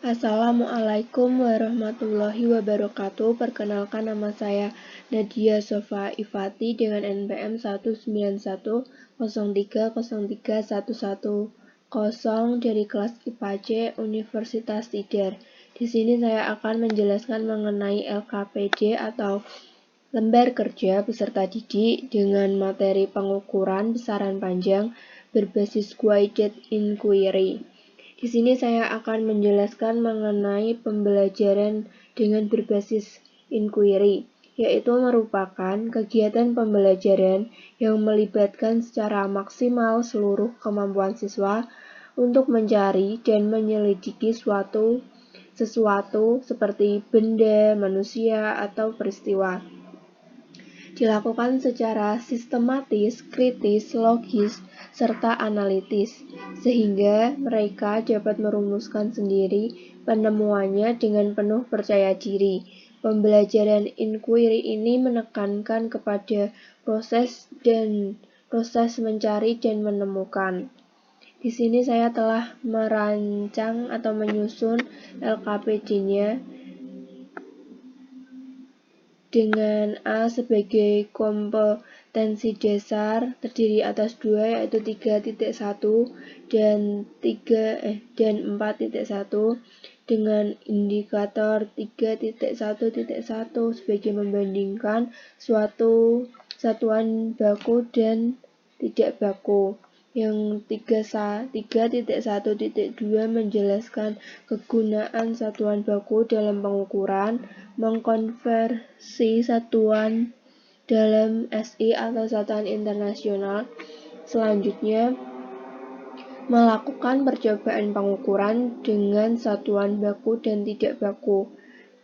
Assalamualaikum warahmatullahi wabarakatuh. Perkenalkan, nama saya Nadia Sofa Ifati dengan NPM 19103031110 dari kelas IPA C Universitas Tidar. Di sini saya akan menjelaskan mengenai LKPD atau lembar kerja peserta didik dengan materi pengukuran besaran panjang berbasis guided inquiry. Di sini saya akan menjelaskan mengenai pembelajaran dengan berbasis inquiry, yaitu merupakan kegiatan pembelajaran yang melibatkan secara maksimal seluruh kemampuan siswa untuk mencari dan menyelidiki sesuatu seperti benda, manusia, atau peristiwa. Dilakukan secara sistematis, kritis, logis, serta analitis, sehingga mereka dapat merumuskan sendiri penemuannya dengan penuh percaya diri. Pembelajaran inquiry ini menekankan kepada proses mencari dan menemukan. Di sini saya telah merancang atau menyusun LKPD-nya dengan A sebagai kompetensi dasar terdiri atas 2 yaitu 3.1 dan 4.1 dengan indikator 3.1.1 sebagai membandingkan suatu satuan baku dan tidak baku. Yang 3.1.2 menjelaskan kegunaan satuan baku dalam pengukuran, mengkonversi satuan dalam SI atau satuan internasional. Selanjutnya, melakukan percobaan pengukuran dengan satuan baku dan tidak baku.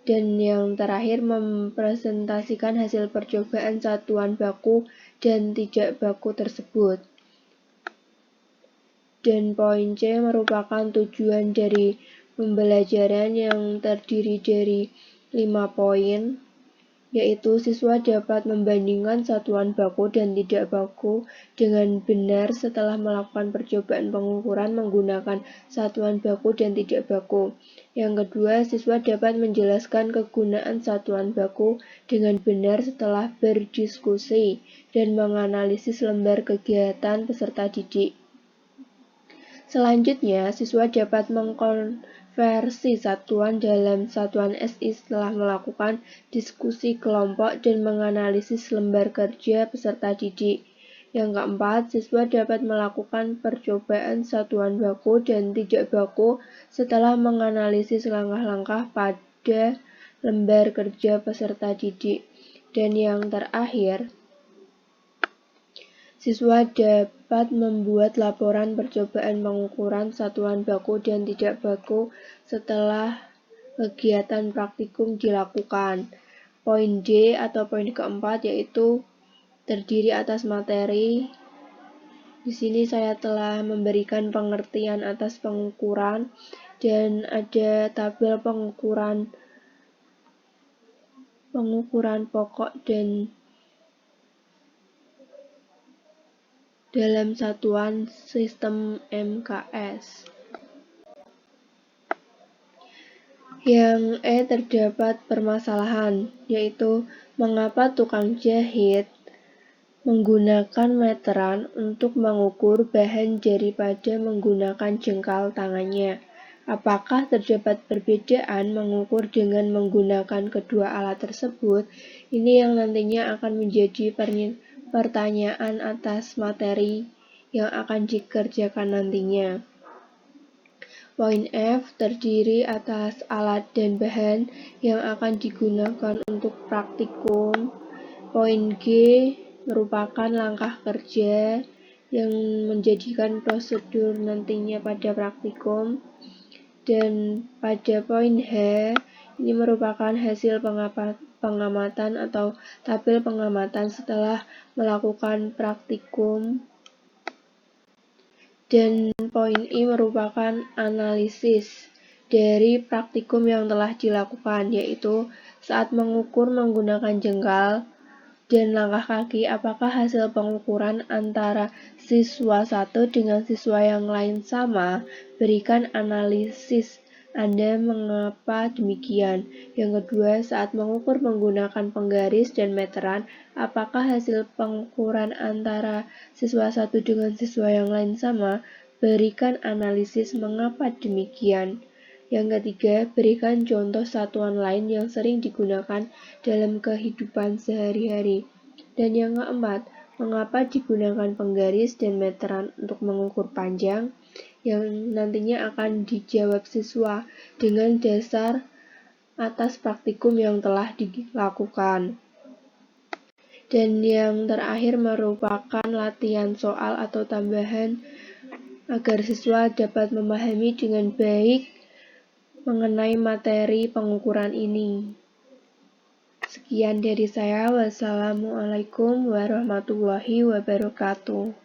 Dan yang terakhir, mempresentasikan hasil percobaan satuan baku dan tidak baku tersebut. Dan poin C merupakan tujuan dari pembelajaran yang terdiri dari 5 poin, yaitu siswa dapat membandingkan satuan baku dan tidak baku dengan benar setelah melakukan percobaan pengukuran menggunakan satuan baku dan tidak baku. Yang kedua, siswa dapat menjelaskan kegunaan satuan baku dengan benar setelah berdiskusi dan menganalisis lembar kegiatan peserta didik. Selanjutnya, siswa dapat mengkonversi satuan dalam satuan SI setelah melakukan diskusi kelompok dan menganalisis lembar kerja peserta didik. Yang keempat, siswa dapat melakukan percobaan satuan baku dan tidak baku setelah menganalisis langkah-langkah pada lembar kerja peserta didik. Dan yang terakhir, siswa dapat membuat laporan percobaan pengukuran satuan baku dan tidak baku setelah kegiatan praktikum dilakukan. Poin D atau poin keempat yaitu terdiri atas materi. Di sini saya telah memberikan pengertian atas pengukuran dan ada tabel pengukuran pokok dan dalam satuan sistem MKS. Yang E terdapat permasalahan, yaitu mengapa tukang jahit menggunakan meteran untuk mengukur bahan daripada menggunakan jengkal tangannya. Apakah terdapat perbedaan mengukur dengan menggunakan kedua alat tersebut? Ini yang nantinya akan menjadi pertanyaan atas materi yang akan dikerjakan nantinya. Poin F terdiri atas alat dan bahan yang akan digunakan untuk praktikum. Poin G merupakan langkah kerja yang menjadikan prosedur nantinya pada praktikum. Dan pada poin H, ini merupakan hasil pengamatan atau tabel pengamatan setelah melakukan praktikum. Dan poin I merupakan analisis dari praktikum yang telah dilakukan, yaitu saat mengukur menggunakan jengkal dan langkah kaki, apakah hasil pengukuran antara siswa satu dengan siswa yang lain sama, berikan analisis Anda mengapa demikian. Yang kedua, saat mengukur menggunakan penggaris dan meteran, apakah hasil pengukuran antara siswa satu dengan siswa yang lain sama? Berikan analisis mengapa demikian. Yang ketiga, berikan contoh satuan lain yang sering digunakan dalam kehidupan sehari-hari. Dan yang keempat, mengapa digunakan penggaris dan meteran untuk mengukur panjang, yang nantinya akan dijawab siswa dengan dasar atas praktikum yang telah dilakukan. Dan yang terakhir merupakan latihan soal atau tambahan agar siswa dapat memahami dengan baik mengenai materi pengukuran ini. Sekian dari saya. Wassalamualaikum warahmatullahi wabarakatuh.